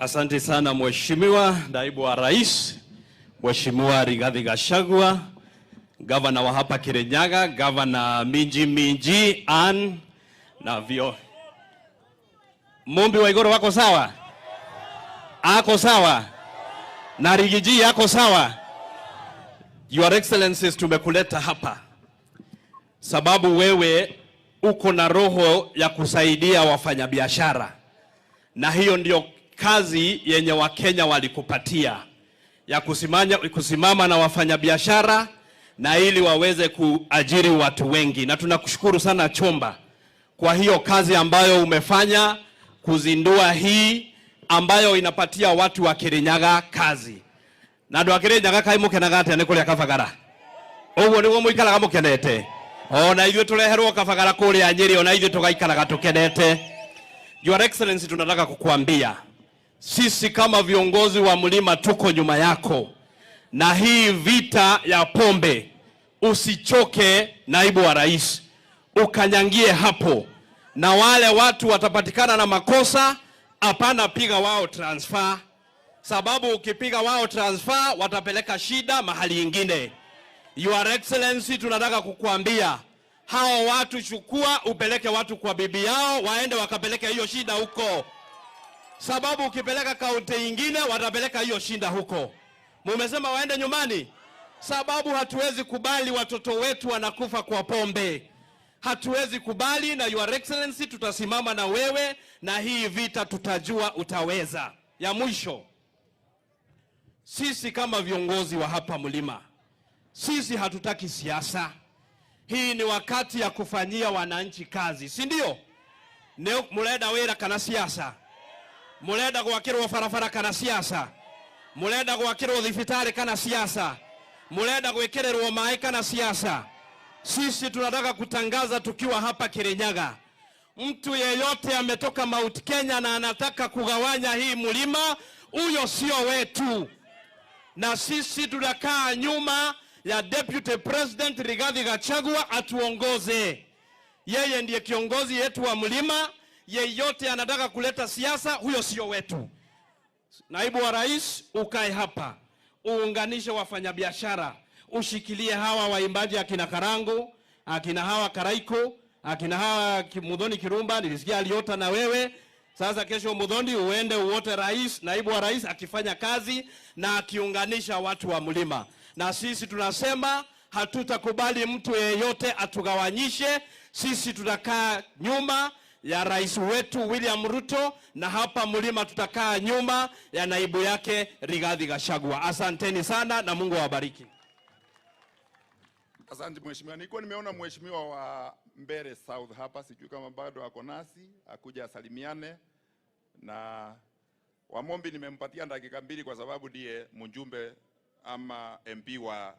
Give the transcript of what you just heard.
Asante sana Mheshimiwa Naibu wa Rais, Mheshimiwa Rigathi Gachagua, Gavana wa hapa Kirinyaga, Gavana Minji na vio. Mumbi wa Igoro wako sawa? Ako sawa? Na Rigiji yako sawa? Your Excellencies, tumekuleta hapa sababu wewe uko na roho ya kusaidia wafanyabiashara, na hiyo ndio kazi yenye Wakenya walikupatia ya kusimama na wafanyabiashara na ili waweze kuajiri watu wengi, na tunakushukuru sana Chomba kwa hiyo kazi ambayo umefanya kuzindua hii ambayo inapatia watu wa Kirinyaga kazi. Na andu a Kirinyaga kai mukenaga atia ni kuria kabagara uguo niguo muikaraga mukenete? Ona ithuĩ tureherwo kabagara kuria Nyeri, ona ithuĩ tugaikaraga tukenete. Your Excellency, tunataka kukuambia sisi kama viongozi wa mlima tuko nyuma yako, na hii vita ya pombe usichoke. Naibu wa Rais, ukanyangie hapo, na wale watu watapatikana na makosa, hapana piga wao transfer, sababu ukipiga wao transfer watapeleka shida mahali ingine. Your Excellency, tunataka kukuambia hao watu chukua upeleke watu kwa bibi yao, waende wakapeleke hiyo shida huko, sababu ukipeleka kaunti ingine watapeleka hiyo shida huko. Mumesema waende nyumbani, sababu hatuwezi kubali watoto wetu wanakufa kwa pombe. Hatuwezi kubali, na Your Excellency, tutasimama na wewe, na hii vita tutajua utaweza. Ya mwisho, sisi kama viongozi wa hapa mlima, sisi hatutaki siasa. Hii ni wakati ya kufanyia wananchi kazi, si ndio? Mulenda wera kana siasa? Mulenda gwakirwo barabara kana siasa? Mulenda gwakirwo thibitari kana siasa? Mulenda gwekererwo maĩ kana siasa? Sisi tunataka kutangaza tukiwa hapa Kirinyaga, mtu yeyote ametoka Mount Kenya na anataka kugawanya hii mlima, huyo sio wetu. Na sisi tunakaa nyuma ya Deputy President Rigathi Gachagua atuongoze. Yeye ndiye kiongozi yetu wa mlima. Yeyote anataka kuleta siasa, huyo sio wetu. Naibu wa Rais, ukae hapa, uunganishe wafanyabiashara, ushikilie hawa waimbaji akina Karangu, akina hawa Karaiko, akina hawa Mudhoni Kirumba, nilisikia aliota na wewe. Sasa kesho Mudhoni uende uote rais, Naibu wa Rais akifanya kazi na akiunganisha watu wa mlima. Na sisi tunasema hatutakubali mtu yeyote atugawanyishe. Sisi tutakaa nyuma ya rais wetu William Ruto, na hapa mlima tutakaa nyuma ya naibu yake Rigathi Gachagua. Asanteni sana na Mungu awabariki. Asante Mheshimiwa. Nilikuwa nimeona Mheshimiwa wa Mbere South hapa, sijui kama bado ako nasi, akuja asalimiane. Na Wamombi nimempatia dakika 2 kwa sababu ndiye mjumbe ama MP wa